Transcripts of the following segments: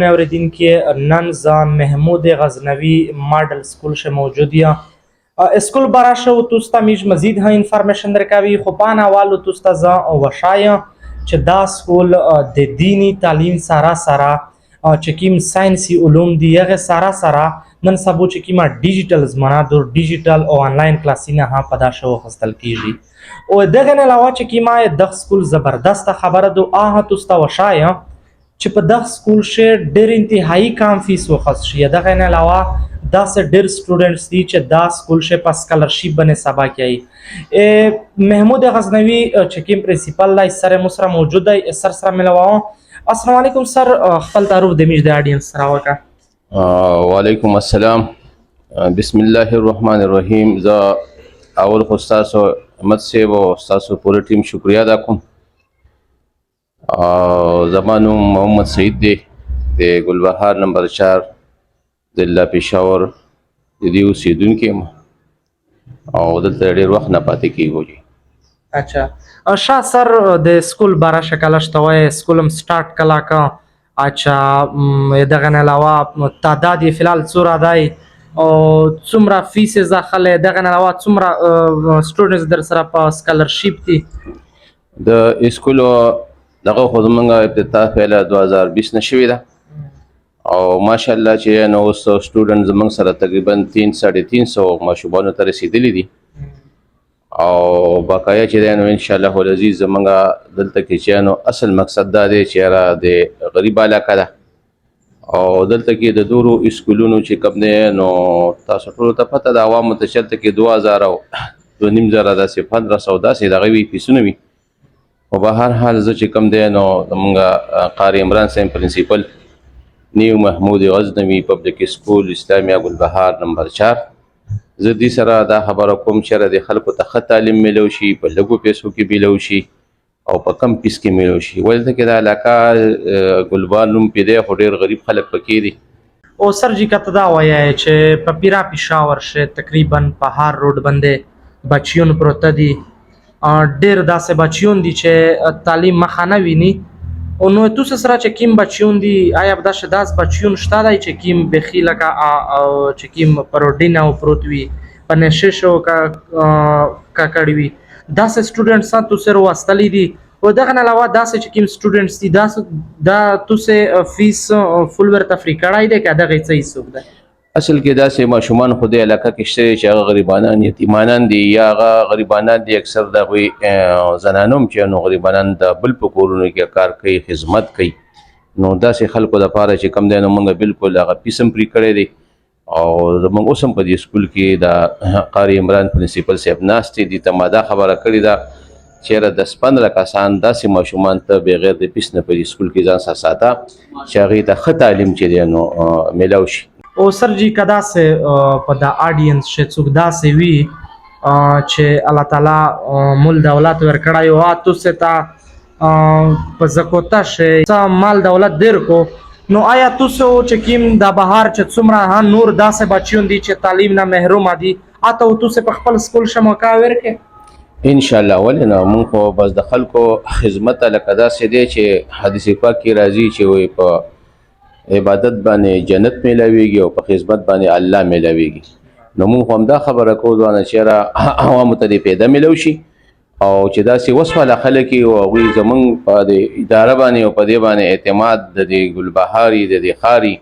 محترمون اوریدونکو نن زه محمود غزنوی ماډل سکول شه موجود یم. اسکول براشه و توستا میش مزید ها انفارمیشن درکوي، خو په آن حوالو توستا زه وښایم چې دا سکول د دینی تعلیم سره سره چې کوم ساینسي علوم دي هغه سره سره نن سبا چې کومه ډیجیټل زمانه د ډیجیټل او آنلاین کلاسونه هم په دا شو اخیستل کیږي. او دغه نه علاوه چې کومه دغه سکول زبردست خبره ده هغه توستا وښایم چې په دغه سکول شه ډېر انتهایی کم فیس واخیستل شي. دغه نه علاوه داسې ډېر سټوډنټس دي چې دا سکول شه په سکالرشپ باندې سبا کوي. محمود غزنوی چې کوم پرنسپل دی سره مو سره موجود دی، سر سره ملوم. السلام علیکم سر، خپل تعارف د میش د اډینس سره وکړه. وعلیکم السلام. بسم الله الرحمن الرحیم. زه اول خو ستاسو احمد صاحب او ستاسو پوره ټیم شکریا ادا کوم. زما نوم محمد سعید دی، د ګلبهار نمبر 4 ضلع پېښور د دې اوسېدونکی یم او دلته ډېر وخت نه پاتې کېږو. اچھا شاه سر د سکول براشه کله شته وای، سکول هم سټارټ کله کا؟ اچھا دغه نه علاوه تعداد یې فلحال څومره دی او څومره فیس یې داخله؟ دغه نه علاوه څومره سټوډنټس در سره په سکالرشپ دي؟ د سکول دغه خو زموږ ابتدا پهله 2020 نه شوې ده او ماشاءالله چې نو اوس سټوډنټ زموږ سره تقریبا 300 ماشومانو ته رسېدلي دي او باقایا چې دی نو انشاءالله العزیز زموږ دلته کې چې نو اصل مقصد دا دی چې یاره د غریب علاقه ده او دلته کې د دورو اسکولونو چې کوم دی نو تاسو ټولو ته پته ده عوامو ته چلته کې 2000 او 2500 داسې 1500 داسې دغه وي فیسونه وي. او به هر حال زه چې کوم دی نو زموږ قاری عمران صاحب پرنسپل نیو محمود غزنوي پبلک سکول اسلامیه ګلبهار نمبر 4 زه دې سره دا خبره کوم چې د خلکو ته ښه تعلیم میلو شي، په لږو پیسو کې میلو شي او په کم فیس کې میلو شي. ولې دلته کې دا علاقه ګلبهار نوم پې دی خو ډېر غریب خلک پکې دي. او سر جی کته دا وایي چې په پیرا پېښور شه تقریبا په هر روډ باندې بچیون پروته دي، ډېر داسې بچیون دي چې تعلیم مخه نه ویني. او نو توسه سره چې کوم بچیون دي آیا به داسې بچیون شته دی چې کوم بخي لکه او چې کوم پروډین او پروت وي په نشه شو کا کړي وي داسې سټوډنټس تو سره واستلی دي؟ او دغه نه علاوه داسې چې کوم سټوډنټس دي دا توسه فیس فول ورته فری کړای دی که دغه څه هیڅوک دی؟ اصل کې داسې ماشومان خو دې علاقه کې شته چې هغه غریبانان یتیمانان دي یا هغه غریبانان دي. اکثر د هغوی زنانو چې نو غریبانان د بل په کورونو کې کار کوي، خدمت کوي. نو داسې خلکو دپاره چې کوم دی نو موږ بالکل هغه فیس هم پرې کړی دی او زموږ اوس هم په دې سکول کې د قاری عمران پرنسپل صاحب ناستې دي ته ما دا خبره کړې ده چېرې 10-15 کسان داسې ماشومان ته بغیر د فیس نه په دې سکول کې ځان سره ساته چې هغوی ته ښه تعلیم چې دی نو میلاو شي. او سر جی که داسې په د آډینس شه څوک داسې وي چې الله تعالی مول دولت ورکړی او توسې ته په زکوته شه څه مال دولت در کو، نو آیا توسې چې کوم د بهار چې څومره نور داسې بچیون دي چې تعلیم نه محرومه دي اته توسې په خپل سکول شه موقع ورکړې؟ انشاءالله. ولې نه، موږ خو بس د خلکو خدمت لکه داسې دی چې حدیث پاک کې راځي چې وایي په عبادت باندې جنت میلاویږي او په خدمت باندې الله میلاویږي. نو موږ هم دا خبره کوو ځوانه چې عوامو ته دې پیدا میلو شي او چې داسې وسواله خلک او هغوی زموږ په دې اداره باندې او په دې باندې اعتماد د دې ګلبهاري د دې ښاري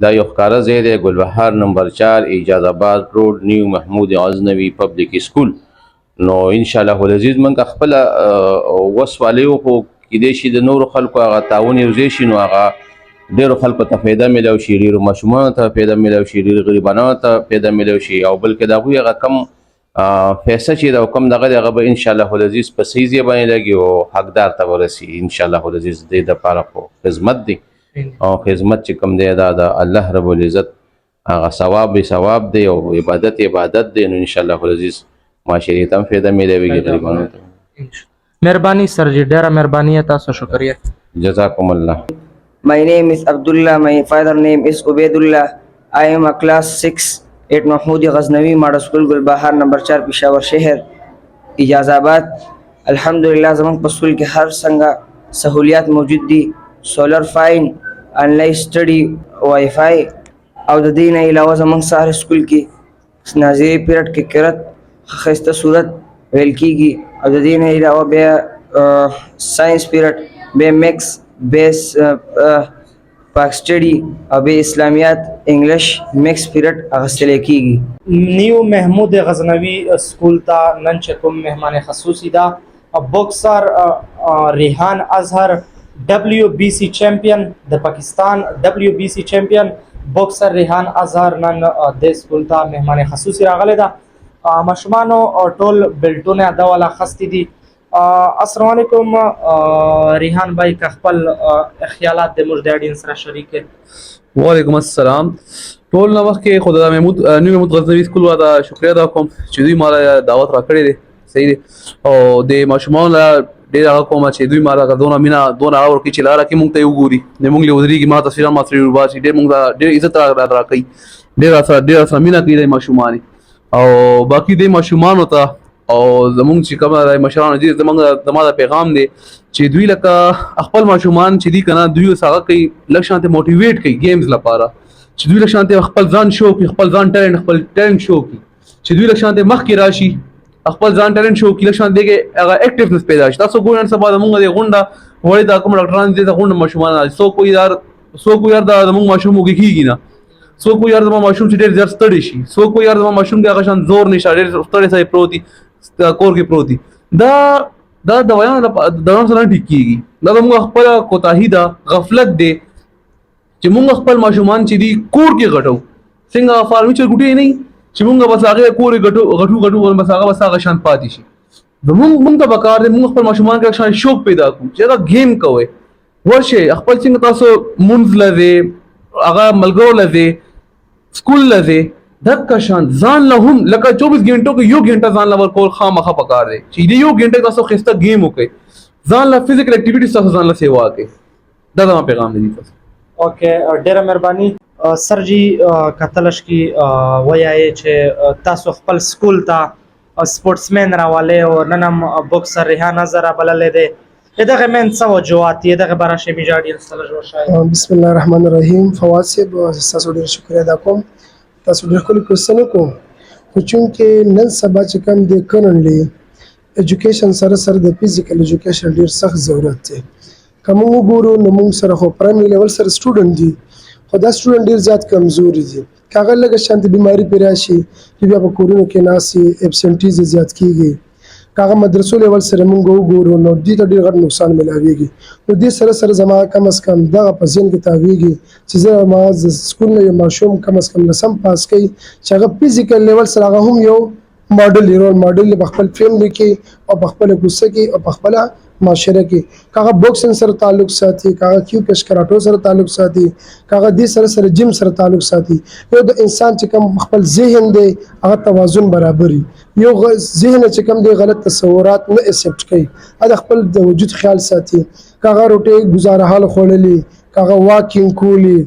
دا یو ښکاره ځای دی، ګلبهار نمبر 4 اجاز آباد روډ نیو محمود غزنوي پبلک سکول. نو انشاءالله العزیز موږ خپله وسوالیو خو کیدای شي د نورو خلکو هغه تعاون یو ځای شي نو هغه ډېرو خلکو ته فایده میلو شي، ډېرو ماشومانو ته فایده میلو شي، ډېرو غریبانو ته فایده میلو شي او بلکې د هغوی هغه کم پیسه چې ده او کم دغه دی هغه به انشاءالله العزیز په صحیح ځای باندې لګي او حقدار ته ورسي. انشاءالله العزیز دې دپاره خو خدمت دی او خدمت چې کوم دی دا د الله رب العزت هغه ثواب دی او عبادت دی. نو انشاءالله العزیز معاشرې ته هم فایده میلاویږي غریبانو ته. مهرباني سر جی، ډېره مهرباني تاسو شکریه. جزاکم الله. My name is Abdullah. My father name is Ubaidullah. I am a class 6 at Mahmoud Ghaznavi Model School Gulbahar number 4 Peshawar शहर इजाज़ाबाद. अल्हम्दुलिल्लाह ज़मान स्कूल के हर संगा सहूलियात मौजूद दी. सोलर फाइन آنلاین سټډي وای فای او د دې نه علاوه زموږ سهار سکول کې ناظري پیریډ کې قرت ښایسته صورت ویل کېږي او د دې نه علاوه بیا ساینس پیریډ بیا میکس بیس پاک سټډي او بیا اسلامیات انګلیش میکس پیریډ اخیستلی کېږي. نیو محمود غزنوي سکول ته نن چې کوم مهمان خصوصي ده بوکسر ریحان اظهر WBC چمپیون د پاکستان WBC چمپیون بوکسر ریحان اظهر نن د سکول ته مهمان خصوصي راغلی ده. ماشومانو ټول بیلټونه د والا خستی دي. السلام علیکم ریحان بھائی که خپل خیالات د موږ د اډینس سره شریک کړي. وعلیکم السلام. ټول نه مخکې خو د نیو محمود غزنوي سکول والا شکریه ادا کوم چې دوی ما دعوت راکړی دی. صحیح دی او د ماشومانو ډېر هغه کوم چې دوی ما راته دونه مینه دونه هغه ورکړي چې لاره کې مونږ ته یې وګوري د مونږ له ودرېږي ما تصویران ما سره وباسي ډېر مونږ ته ډېر عزت راکوي ډېر سره مینه کوي د ماشومان او باقي د ماشومانو ته او زمونږ چې کومه د مشرانو دي زما د پیغام دی چې دوی لکه خپل ماشومان چې دي که نه دوی اوس هغه کوي لږ شانتې موټیویټ کوي گیمز لپاره چې دوی لږ شانتې خپل ځان شو کړي خپل ځان ټیلنټ شو کړي چې دوی لږ شانتې مخکې راشي خپل ځان ټیلنټ شو کړي لږ شانتې کې هغه اکټیونس پیدا شي. تاسو ګورئ نن سبا زموږ د غونډه وړې دا کوم ډاکټران دي د غونډه ماشومان څوک وایي یار دا زموږ ماشوم وږی کېږي نه څوک وایي یار زما ماشوم چې ډېر زیات ستړی شي څوک وایي یار زما ماشوم کې هغه شان زور نشته ډېر ستړی سړی پروت دي کور کې پروت دي. دا دوایانو سره نه ټیک کېږي. دا زموږ خپله کوتاهي ده غفلت دی چې موږ خپل ماشومان چې دي کور کې غټو څنګه فارمیچر ګوټې نه چې موږ بس هغې کور یې غټو بس هغه شان پاتې شي. موږ ته پکار دی موږ خپل ماشومان کې شان شوق پیدا کړو چې هغه گیم کوئ ورشئ خپل څنګه تاسو مونځ له ځئ هغه ملګرو له ځئ سکول له ځئ دغه شان ځان له هم لکه 24 غنټو کې یو غنټه ځان له ورکول خامخا پکار دی چې دې یو غنټه تاسو ښایسته گیم وکړئ ځان له فزیکل اکټیویټیز تاسو ځان له سیوا کوئ. دا زما پیغام دی تاسو. اوکې ډیره مهرباني سر جی کتلش کی وایي چې تاسو خپل سکول ته سپورټسمن راواله او نن هم بوکسر ریحان اظهر بللې ده دغه من څه وجوهات دي دغه برا شي میجاډي سره جوړ شای. بسم الله الرحمن الرحیم. فواد صاحب تاسو ډیر شکر ادا کوم تاسو ډیر کولی کوېسچن وکړو خو چونکې نن سبا چې کوم دی کرنټلی ایجوکیشن سره د فزیکل ایجوکیشن ډیر سخت ضرورت دی. که موږ وګورو نو موږ سره خو پرایمري لیول سره سټوډنټ دي خو دا سټوډنټ ډیر زیات کمزوري دي که هغه لږه شانتې بیماري پرې راشي بیا په کورونو کې ناستې ایبسنټیز زیات کېږي که هغه مدرسو لیول سره موږ وګورو نو دې ته ډېر غټ نقصان ملاویږي. نو دې سره زما کم از کم دغه په ذهن کې تاویږي چې زه ما د سکول نه یو ماشوم کم از کم لسم پاس کوي چې هغه فزیکل لیول سره هغه هم یو ماډل رول ماډل په خپل فیملی کې او په خپل کوڅه کې او په خپل معاشره کې کاغه بوکسنګ سره تعلق ساتي کاغه کیو کش کراټو سره تعلق ساتي کاغه دې سره جیم سره تعلق ساتي. یو د انسان چې کوم خپل ذهن دی هغه توازن برابري یو ذهن چې کوم دی غلط تصورات نه اکسپټ کوي دا خپل د وجود خیال ساتي کاغه روټي گزاره حال خوللی کاغه واکینګ کولی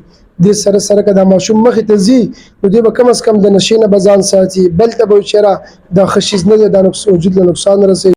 دې سره که دا ماشوم مخې ته ځي نو دې به کم از کم د نشې نه به ځان ساتي بل ته به چېرې دا ښه شیز نه دی دا وجود له نقصان رسوي.